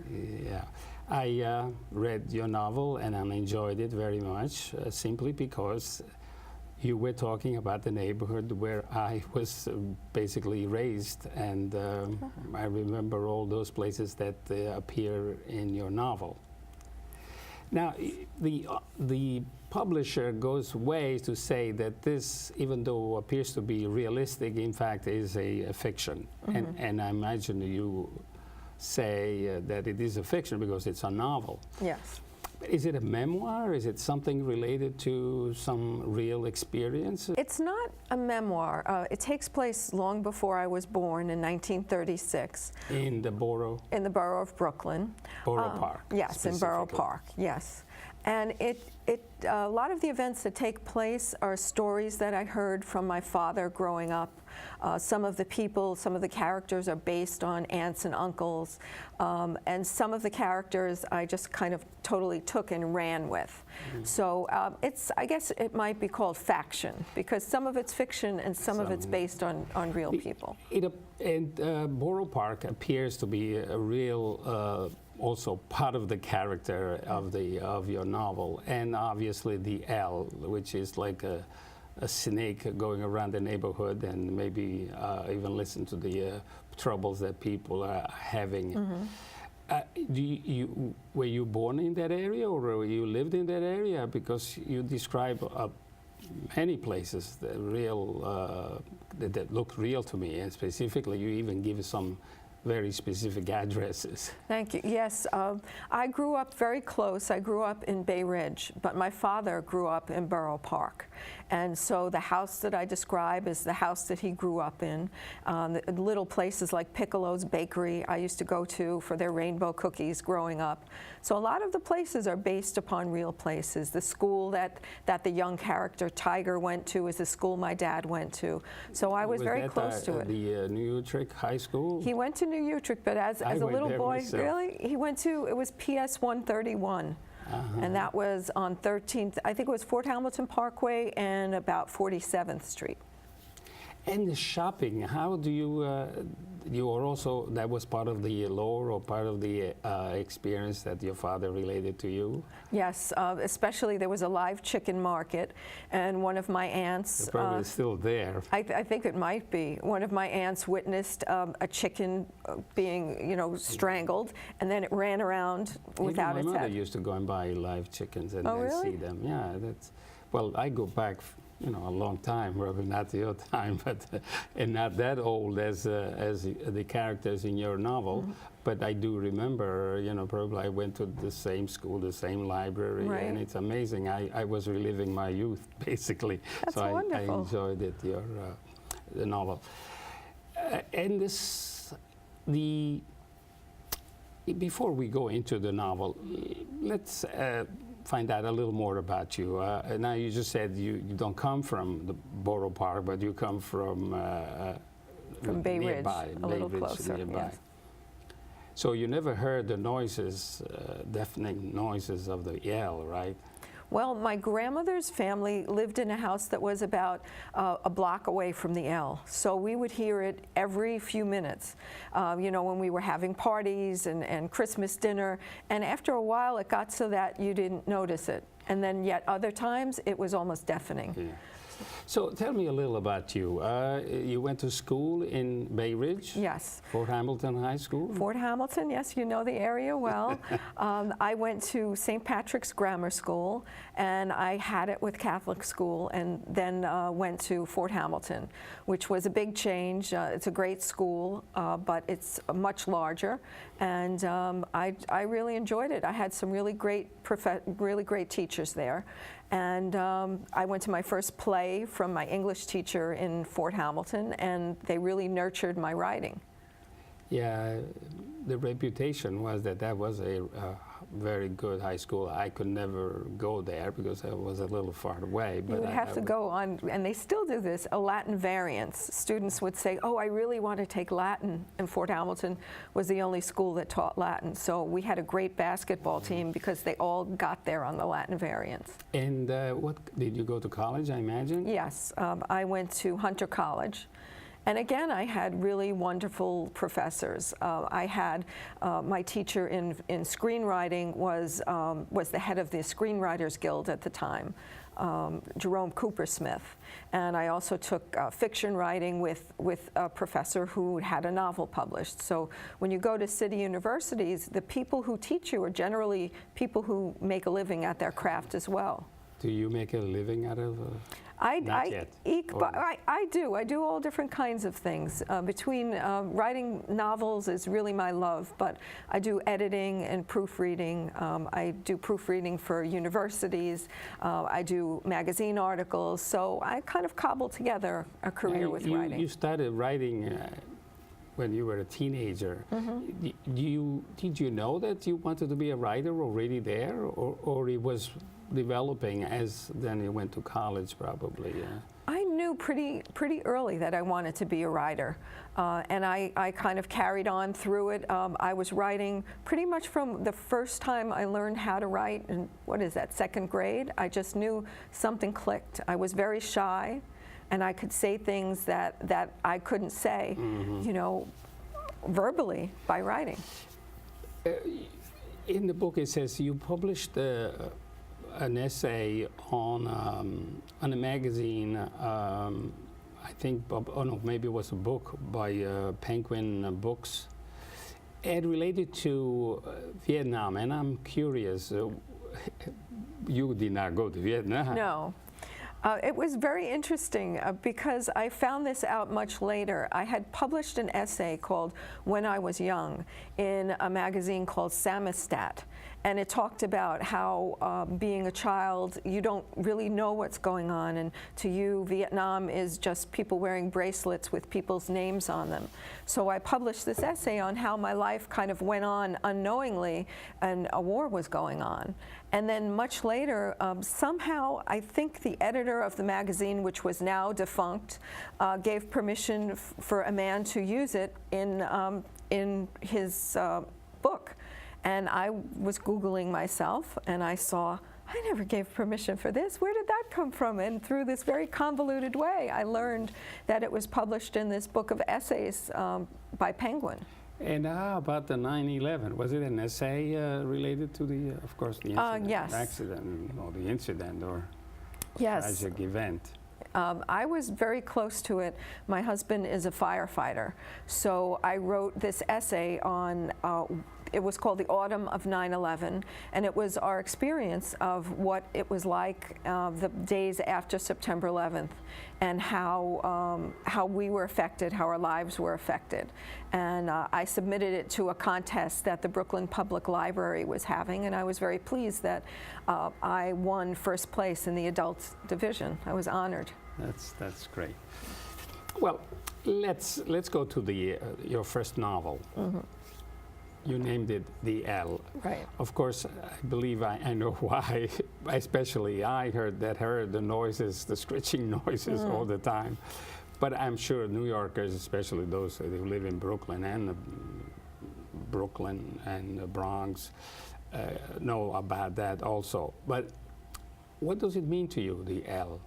Yeah, I read your novel and I enjoyed it very much, simply because you were talking about the neighborhood where I was basically raised, and I remember all those places that appear in your novel. Now, the publisher goes way to say that this, even though appears to be realistic, in fact is a fiction. And I imagine you say that it is a fiction because it's a novel. Yes. Is it a memoir? Is it something related to some real experience? It's not a memoir. It takes place long before I was born in 1936. In the borough? In the borough of Brooklyn. Boro Park. Yes, in Boro Park, yes. And a lot of the events that take place are stories that I heard from my father growing up. Some of the people, some of the characters are based on aunts and uncles, and some of the characters I just kind of totally took and ran with. So I guess it might be called faction, because some of it's fiction and some of it's based on real people. Boro Park appears to be a real also part of the character of your novel, and obviously the L, which is like a snake going around the neighborhood, and maybe even listen to the troubles that people are having. Were you born in that area, or you lived in that area? Because you describe many places that that look real to me, and specifically you even give some very specific addresses. Thank you. Yes, I grew up very close. I grew up in Bay Ridge, but my father grew up in Boro Park. And so the house that I describe is the house that he grew up in. Little places like Piccolo's Bakery I used to go to for their rainbow cookies growing up. So a lot of the places are based upon real places. The school that the young character Tiger went to is the school my dad went to. So I was very close to it. The New Utrecht High School? He went to New Utrecht, but as a little boy, really? He went to, it was PS 131. And that was on 13th, I think it was Fort Hamilton Parkway and about 47th Street. And the shopping, how do you are also, that was part of the lore or part of the experience that your father related to you? Yes, especially there was a live chicken market, and one of my aunts... They're probably still there. I think it might be. One of my aunts witnessed a chicken being, strangled, and then it ran around without its head. My mother used to go and buy live chickens and really? see them. Yeah, that's, well, I go back a long time, probably not your time, but and not that old as the characters in your novel. But I do remember, probably I went to the same school, the same library, and it's amazing. I was reliving my youth, basically. That's so wonderful. I enjoyed it, the novel. And before we go into the novel, let's find out a little more about you. Now you just said you don't come from the Boro Park, but you come from Bay nearby, Ridge, a little closer. Nearby. Yes. So you never heard the noises, deafening noises of the yell, right? Well, my grandmother's family lived in a house that was about a block away from the L. So we would hear it every few minutes, when we were having parties and Christmas dinner. And after a while, it got so that you didn't notice it. And then yet other times, it was almost deafening. Yeah. So tell me a little about you. You went to school in Bay Ridge? Yes. Fort Hamilton High School? Fort Hamilton, yes, you know the area well. I went to St. Patrick's Grammar School, and I had it with Catholic school, and then went to Fort Hamilton, which was a big change. It's a great school, but it's much larger, and I really enjoyed it. I had some really great teachers there. And I went to my first play from my English teacher in Fort Hamilton, and they really nurtured my writing. Yeah, the reputation was that was a very good high school. I could never go there because I was a little far away. But you would have to go on, and they still do this, a Latin variance. Students would say, oh, I really want to take Latin, and Fort Hamilton was the only school that taught Latin. So we had a great basketball team because they all got there on the Latin variance. And what, did you go to college, I imagine? Yes, I went to Hunter College. And again, I had really wonderful professors. I had my teacher in screenwriting was the head of the Screenwriters Guild at the time, Jerome Cooper-Smith. And I also took fiction writing with a professor who had a novel published. So when you go to city universities, the people who teach you are generally people who make a living at their craft as well. Do you make a living out of I do. I do all different kinds of things. Between writing novels is really my love, but I do editing and proofreading. I do proofreading for universities. I do magazine articles. So I kind of cobble together a career with writing. You started writing when you were a teenager. Did you know that you wanted to be a writer already there, or it was developing as then you went to college probably? I knew pretty early that I wanted to be a writer, and I kind of carried on through it. I was writing pretty much from the first time I learned how to write, in, what is that, second grade? I just knew something clicked. I was very shy, and I could say things that I couldn't say, you know, verbally by writing. In the book it says you published an essay on a magazine, I think, oh no, maybe it was a book by Penguin Books, and related to Vietnam. And I'm curious, you did not go to Vietnam. No. It was very interesting because I found this out much later. I had published an essay called When I Was Young in a magazine called Samizdat. And it talked about how being a child, you don't really know what's going on. And to you, Vietnam is just people wearing bracelets with people's names on them. So I published this essay on how my life kind of went on unknowingly and a war was going on. And then much later, somehow, I think the editor of the magazine, which was now defunct, gave permission for a man to use it in his book. And I was Googling myself, and I saw, I never gave permission for this. Where did that come from? And through this very convoluted way, I learned that it was published in this book of essays by Penguin. And how about the 9/11? Was it an essay related to the, of course, the incident, yes. accident, or the incident, or Yes. tragic event? I was very close to it. My husband is a firefighter, so I wrote this essay on, it was called The Autumn of 9/11, and it was our experience of what it was like the days after September 11th, and how we were affected, how our lives were affected. And I submitted it to a contest that the Brooklyn Public Library was having, and I was very pleased that I won first place in the adult division. I was honored. That's great. Well, let's go to the your first novel. Mm-hmm. You named it The L. Right. Of course, I believe I know why. Especially I heard the noises, the screeching noises all the time. But I'm sure New Yorkers, especially those who live in Brooklyn and the Bronx, know about that also. But what does it mean to you, the L?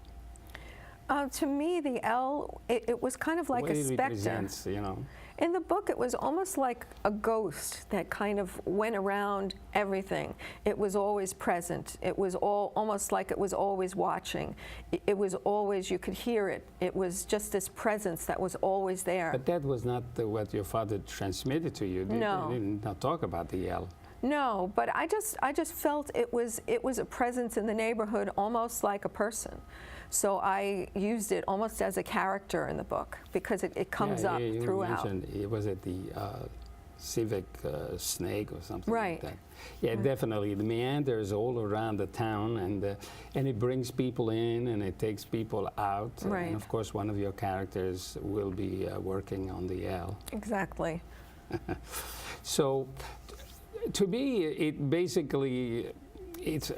To me, the L, it was kind of like a specter. What it represents, you know? In the book, it was almost like a ghost that kind of went around everything. It was always present. It was almost like it was always watching. It was always, you could hear it. It was just this presence that was always there. But that was not what your father transmitted to you. No. You did not talk about the L. No, but I just felt it was a presence in the neighborhood, almost like a person. So I used it almost as a character in the book because it comes up throughout. Mentioned, was it the civic snake or something right. like that? Yeah, definitely. The meanders all around the town, and it brings people in and it takes people out. Right. And of course, one of your characters will be working on the L. Exactly. So, to me, it's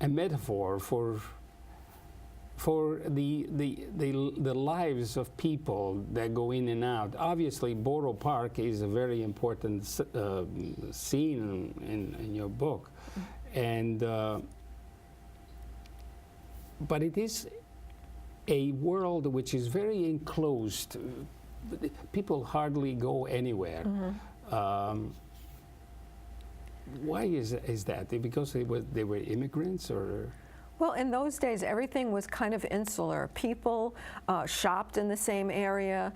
a metaphor for the lives of people that go in and out. Obviously, Boro Park is a very important scene in your book, and but it is a world which is very enclosed. people hardly go anywhere. Why is that? Because they were immigrants, or? Well, in those days, everything was kind of insular. People shopped in the same area.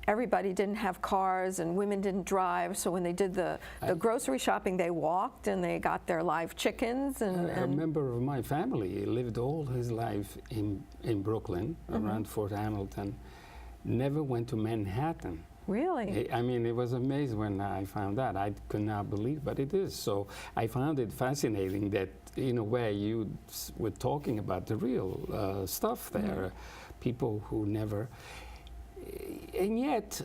Everybody didn't have cars, and women didn't drive. So when they did the grocery shopping, they walked, and they got their live chickens. And a member of my family lived all his life in Brooklyn, around Fort Hamilton. Never went to Manhattan. Really? I mean, it was amazing when I found that. I could not believe, but it is. So I found it fascinating that, in a way, you were talking about the real stuff there. People who never... And yet,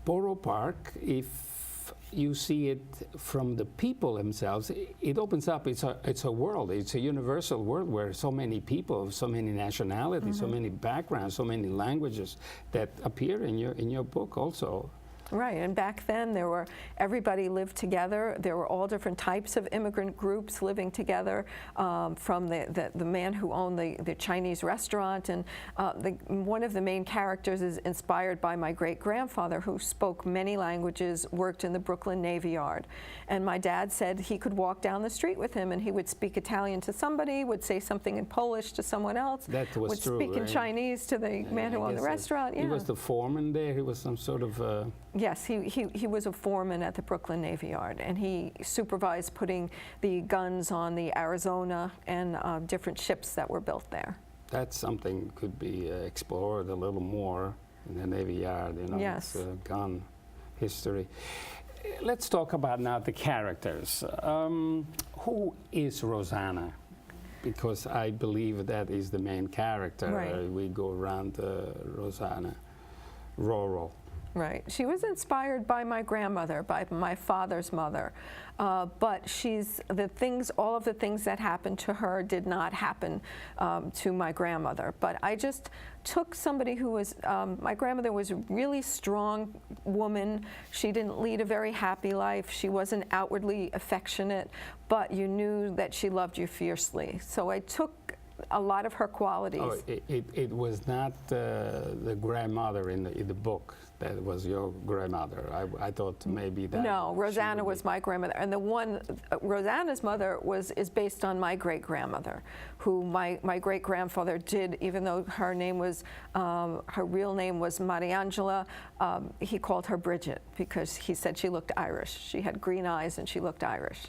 Boro Park, if you see it from the people themselves, it opens up. It's a world. It's a universal world where so many people, so many nationalities, so many backgrounds, so many languages that appear in your book also. Right, and back then everybody lived together. There were all different types of immigrant groups living together, from the man who owned the Chinese restaurant, and one of the main characters is inspired by my great-grandfather, who spoke many languages, worked in the Brooklyn Navy Yard. And my dad said he could walk down the street with him and he would speak Italian to somebody, would say something in Polish to someone else, that was would true, speak in right? Chinese to the man who owned the restaurant. He was the foreman there. He was some sort of... Yes, he was a foreman at the Brooklyn Navy Yard, and he supervised putting the guns on the Arizona and different ships that were built there. That's something could be explored a little more in the Navy Yard, you know, yes. It's gun history. Let's talk about now the characters. Who is Rosanna? Because I believe that is the main character. Right. We go around Rosanna, Roro. Right. She was inspired by my grandmother, by my father's mother, but all of the things that happened to her did not happen to my grandmother. But I just took somebody who was, my grandmother was a really strong woman. She didn't lead a very happy life. She wasn't outwardly affectionate, but you knew that she loved you fiercely. So I took a lot of her qualities. Oh, it was not the grandmother in the book that was your grandmother. I thought maybe that. No, Rosanna was my grandmother, and the one Rosanna's mother is based on my great grandmother, who my great grandfather did. Even though her name was her real name was Mariangela, he called her Bridget because he said she looked Irish. She had green eyes and she looked Irish.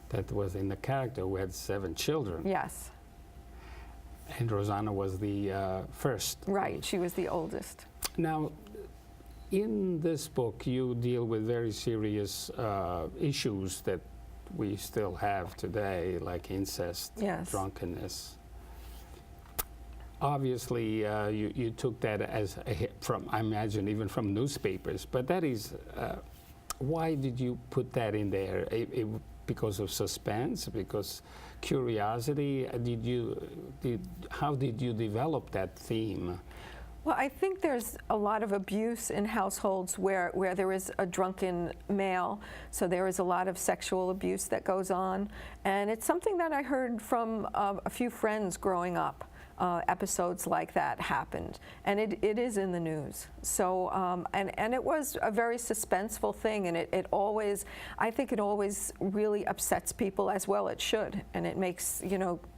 That was in the character who had 7 children. Yes. And Rosanna was the first. Right, she was the oldest. Now, in this book, you deal with very serious issues that we still have today, like incest, yes. drunkenness. Obviously, you took that as from, I imagine, even from newspapers, but that is, why did you put that in there? Because of suspense, because curiosity? How did you develop that theme? Well, I think there's a lot of abuse in households where there is a drunken male, so there is a lot of sexual abuse that goes on, and it's something that I heard from a few friends growing up. Episodes like that happened, and it is in the news. So, and it was a very suspenseful thing, and it always, I think it always really upsets people, as well it should, and it makes,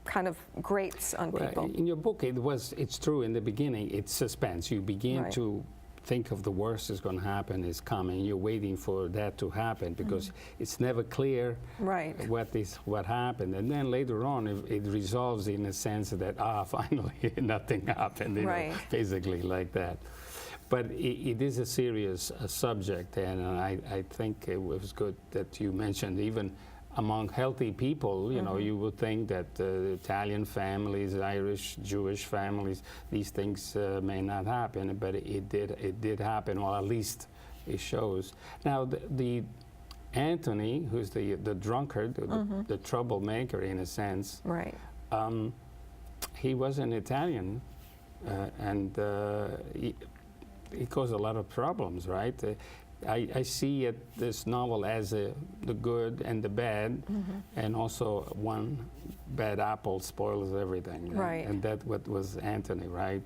kind of grates on people. In your book, it's true, in the beginning, it's suspense. You begin Right. to think of the worst is going to happen, is coming. You're waiting for that to happen because it's never clear Right. what happened. And then later on, it resolves in a sense that, finally nothing happened, Right. basically like that. But it is a serious subject, and I think it was good that you mentioned even among healthy people, you would think that Italian families, Irish, Jewish families, these things may not happen, but it did happen, or at least it shows. Now, the Anthony, who's the drunkard, the troublemaker in a sense, Right. he was an Italian, and he caused a lot of problems, right? I see this novel as the good and the bad, and also one bad apple spoils everything. Right. And that what was Anthony, right?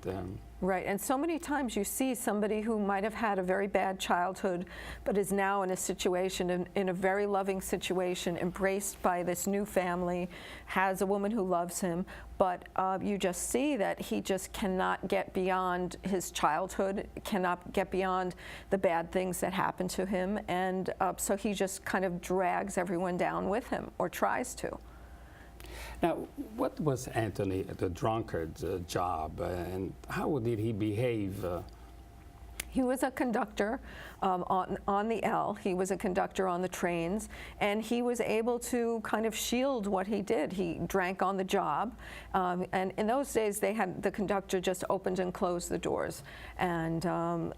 Right, and so many times you see somebody who might have had a very bad childhood, but is now in a situation, in a very loving situation, embraced by this new family, has a woman who loves him, but you just see that he just cannot get beyond his childhood, cannot get beyond the bad things that happen to him, and so he just kind of drags everyone down with him, or tries to. Now, what was Anthony the drunkard's job, and how did he behave? He was a conductor on the L. He was a conductor on the trains, and he was able to kind of shield what he did. He drank on the job, and in those days they had the conductor just opened and closed the doors, and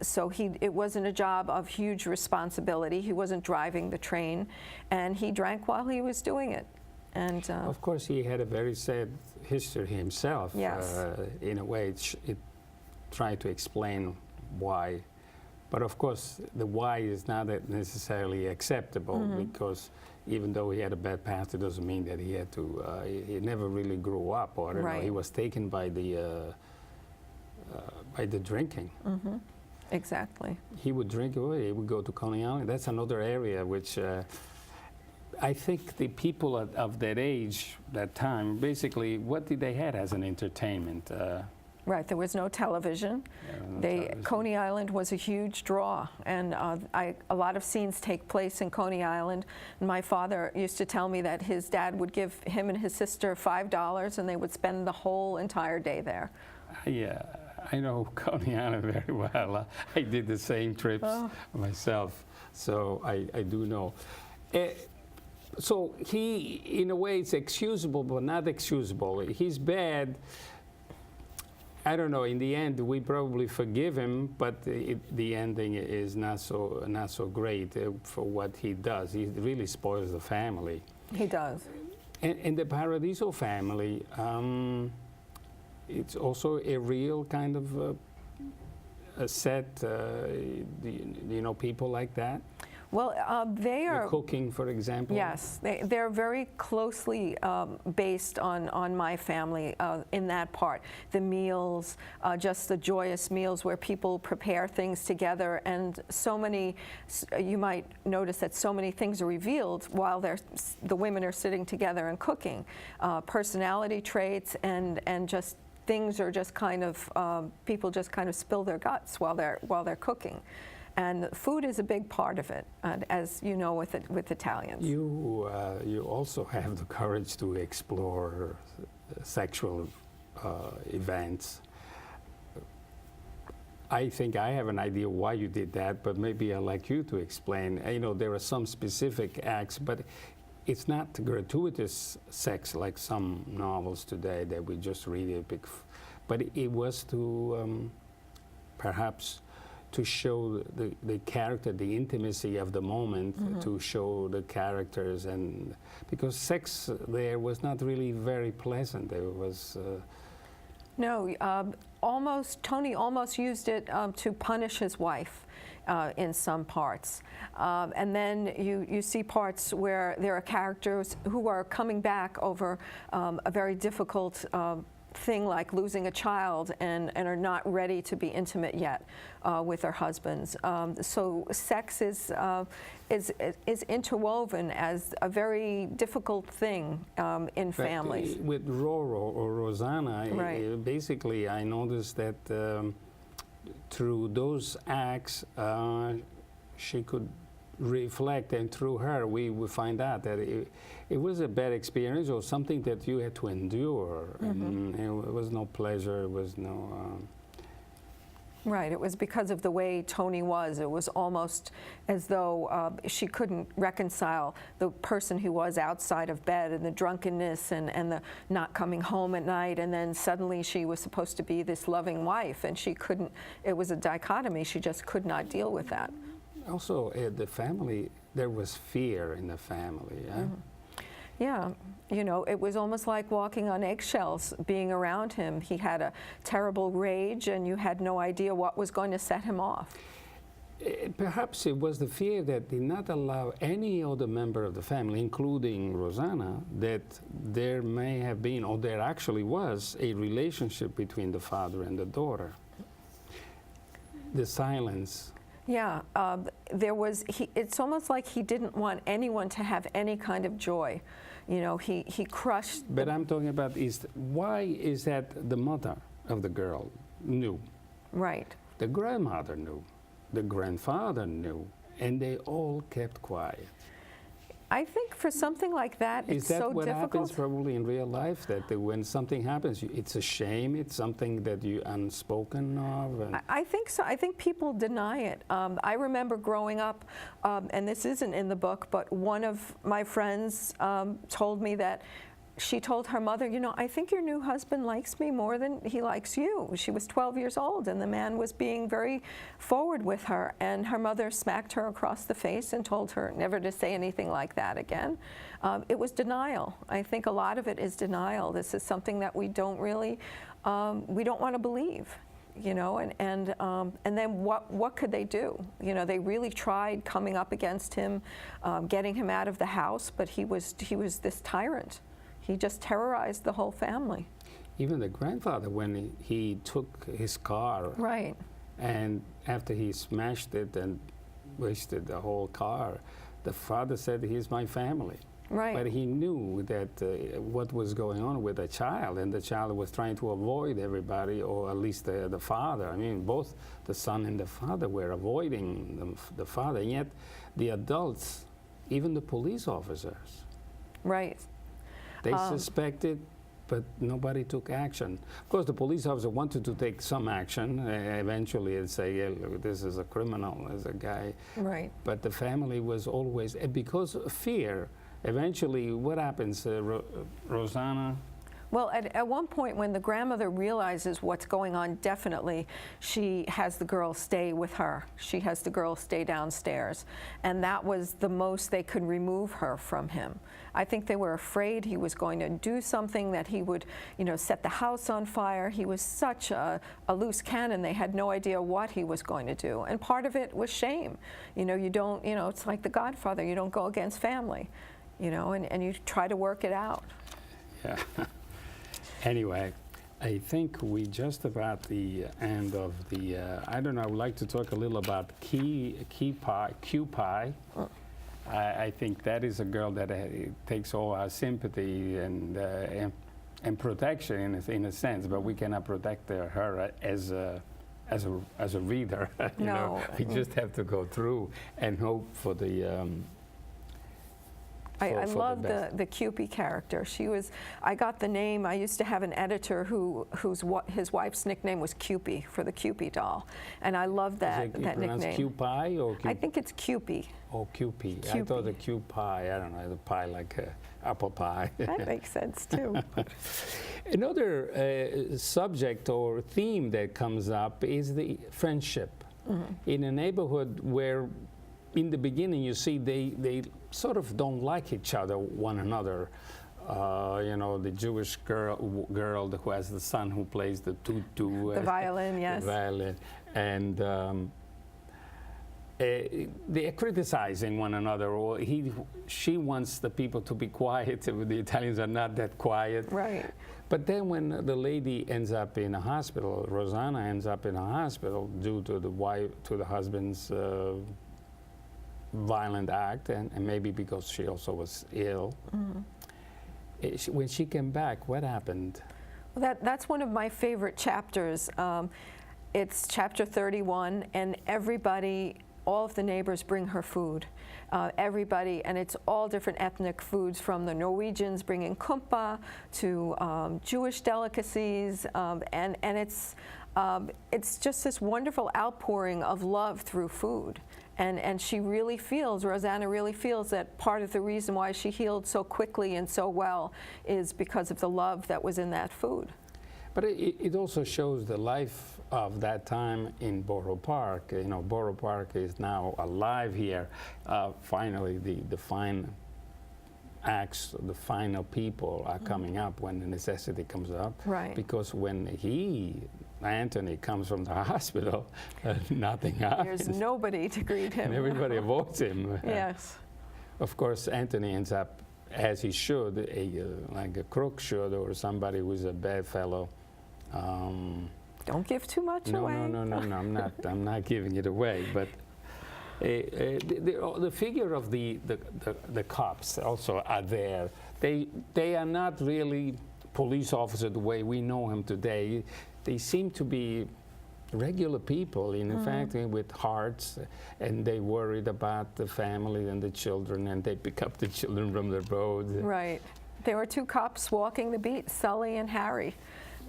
so it wasn't a job of huge responsibility. He wasn't driving the train, and he drank while he was doing it. And of course, he had a very sad history himself. Yes. In a way, it tried to explain why. But of course, the why is not necessarily acceptable, because even though he had a bad past, it doesn't mean that he had to, he never really grew up, or I don't know, he was taken by the drinking. Exactly. He would drink away, he would go to Coney Island. That's another area which I think the people of that age, that time, basically, what did they have as an entertainment? Right, there was no television. Coney Island was a huge draw, and a lot of scenes take place in Coney Island. And my father used to tell me that his dad would give him and his sister $5, and they would spend the whole entire day there. Yeah, I know Coney Island very well. I did the same trips myself, so I do know. So he, in a way, is excusable, but not excusable. He's bad. I don't know. In the end, we probably forgive him, but the ending is not so great for what he does. He really spoils the family. He does. And the Paradiso family, it's also a real kind of a set. Do you know people like that? Well, they are... The cooking, for example? Yes, they're very closely based on my family in that part. The meals, just the joyous meals where people prepare things together, and so many, you might notice that so many things are revealed while the women are sitting together and cooking. Personality traits and just things are just kind of, people just kind of spill their guts while they're cooking. And food is a big part of it, as you know, with Italians. You also have the courage to explore sexual events. I think I have an idea why you did that, but maybe I'd like you to explain. You know, there are some specific acts, but it's not gratuitous sex like some novels today that we just read it. But it was to perhaps to show the character, the intimacy of the moment, to show the characters, and because sex there was not really very pleasant. There was no, Tony almost used it to punish his wife in some parts, and then you see parts where there are characters who are coming back over a very difficult thing like losing a child and are not ready to be intimate yet with their husbands. So sex is interwoven as a very difficult thing in families. With Roro or Rosanna, right. Basically I noticed that through those acts she could reflect, and through her we find out that it was a bad experience or something that you had to endure. And it was no pleasure, it was no... Right, it was because of the way Tony was. It was almost as though she couldn't reconcile the person who was outside of bed and the drunkenness and the not coming home at night, and then suddenly she was supposed to be this loving wife, and she couldn't, it was a dichotomy, she just could not deal with that. Also, the family, there was fear in the family. Yeah, you know, it was almost like walking on eggshells being around him. He had a terrible rage, and you had no idea what was going to set him off. Perhaps it was the fear that did not allow any other member of the family, including Rosanna, that there may have been, or there actually was, a relationship between the father and the daughter. the silence. Yeah, it's almost like he didn't want anyone to have any kind of joy. You know, he crushed. But I'm talking about why is that the mother of the girl knew? Right. The grandmother knew. The grandfather knew. And they all kept quiet. I think for something like that, it's so difficult. Is that what happens probably in real life? That when something happens, it's a shame, it's something that you unspoken of? I think so. I think people deny it. I remember growing up, and this isn't in the book, but one of my friends told me that she told her mother, you know, I think your new husband likes me more than he likes you. She was 12 years old, and the man was being very forward with her, and her mother smacked her across the face and told her never to say anything like that again. It was denial. I think a lot of it is denial. This is something that we don't really, we don't want to believe. You know, and then what could they do? You know, they really tried coming up against him, getting him out of the house, but he was this tyrant. He just terrorized the whole family. Even the grandfather, when he took his car, right, and after he smashed it and wasted the whole car, the father said, "Here's my family." Right. But he knew that what was going on with the child, and the child was trying to avoid everybody, or at least the father. I mean, both the son and the father were avoiding the father, and yet the adults, even the police officers, right, they suspected, but nobody took action. Of course, the police officer wanted to take some action eventually and say, yeah, look, this is a criminal, this is a guy. Right. But the family was always, because of fear, eventually what happens, Rosanna? Well, at one point when the grandmother realizes what's going on, definitely, she has the girl stay with her. She has the girl stay downstairs. And that was the most they could remove her from him. I think they were afraid he was going to do something, that he would, you know, set the house on fire. He was such a loose cannon. They had no idea what he was going to do. And part of it was shame. You know, you don't, you know, it's like The Godfather. You don't go against family, you know, and you try to work it out. Yeah. Anyway, I think we just about the end of the, I don't know, I would like to talk a little about Q Pie. I think that is a girl that takes all our sympathy and protection in a sense, but we cannot protect her as a reader. You know, we just have to go through and hope for the. I love the Cupie character. She was. I got the name. I used to have an editor his wife's nickname was Cupie, for the Cupie doll, and I love that nickname. Cupie or I think it's Cupie. Oh, Cupie. I thought the Cupie. I don't know, the pie like apple pie. That makes sense too. Another subject or theme that comes up is the friendship. Mm-hmm. In a neighborhood where, in the beginning, you see they sort of don't like each other, one another. You know, the Jewish girl who has the son who plays the tutu. The violin, yes. The violin. And they're criticizing one another, or she wants the people to be quiet. The Italians are not that quiet. Right. But then when the lady ends up in a hospital, Rosanna ends up in a hospital due to the husband's violent act, and maybe because she also was ill. Mm-hmm. When she came back, what happened? Well, that's one of my favorite chapters. It's chapter 31, and everybody, all of the neighbors bring her food. Everybody, and it's all different ethnic foods, from the Norwegians bringing kumpa to Jewish delicacies, and it's just this wonderful outpouring of love through food. And she really feels, Rosanna really feels, that part of the reason why she healed so quickly and so well is because of the love that was in that food. But it also shows the life of that time in Boro Park. You know, Boro Park is now alive here. Finally, the fine acts, the final people are coming up when the necessity comes up. Right. Because when Anthony comes from the hospital, nothing happens. There's nobody to greet him. And everybody avoids him. Yes. Of course, Anthony ends up, as he should, like a crook should, or somebody who's a bad fellow. Don't give too much No, away. no. I'm not giving it away. But the figure of the cops also are there. They are not really police officers the way we know them today. They seem to be regular people, in fact, with hearts, and they worried about the family and the children, and they pick up the children from the road. Right. There were two cops walking the beat, Sully and Harry.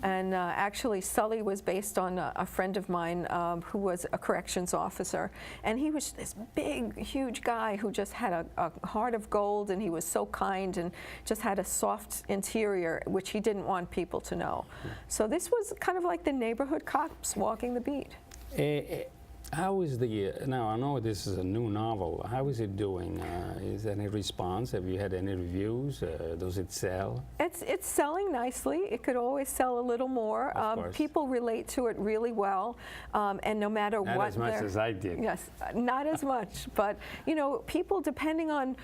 And actually, Sully was based on a friend of mine who was a corrections officer. And he was this big, huge guy who just had a heart of gold, and he was so kind and just had a soft interior, which he didn't want people to know. So this was kind of like the neighborhood cops walking the beat. How is now I know this is a new novel, how is it doing? Is there any response? Have you had any reviews? Does it sell? It's selling nicely. It could always sell a little more. People relate to it really well, and no matter what. Not as much as I did. Yes, not as much. But you know, people, depending on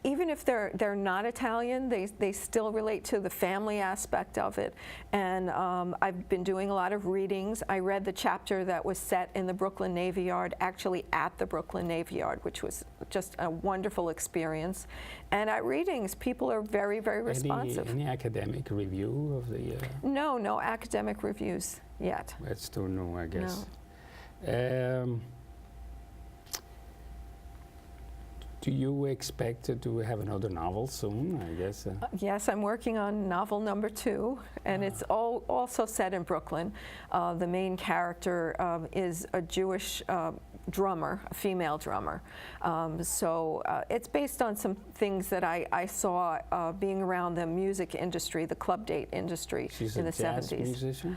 even if they're not Italian, they still relate to the family aspect of it. And I've been doing a lot of readings. I read the chapter that was set in the Brooklyn Navy Yard, actually at the Brooklyn Navy Yard, which was just a wonderful experience. And at readings, people are very, very responsive. Any academic review of the? No academic reviews yet. That's too new, I guess. No. Do you expect to have another novel soon, I guess? Yes, I'm working on novel number 2, and it's also set in Brooklyn. The main character is a Jewish drummer, a female drummer. So it's based on some things that I saw being around the music industry, the club date industry in the 70s. She's a jazz musician?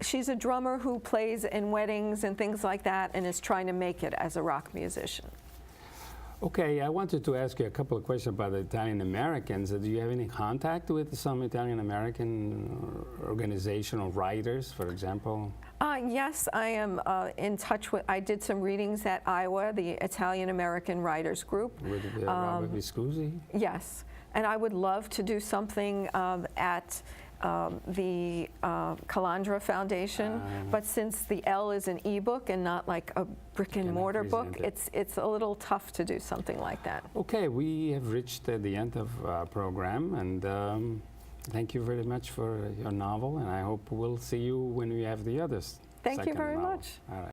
She's a drummer who plays in weddings and things like that, and is trying to make it as a rock musician. Okay, I wanted to ask you a couple of questions about the Italian Americans. Do you have any contact with some Italian American organization or writers, for example? Yes, I am in touch with, I did some readings at Iowa, the Italian American Writers Group. With Robert Viscusi? Yes, and I would love to do something at the Calandra Foundation, but since the L is an e-book and not like a brick and mortar book, it's a little tough to do something like that. Okay, we have reached the end of our program, and thank you very much for your novel, and I hope we'll see you when we have the others. Thank you very much. All right.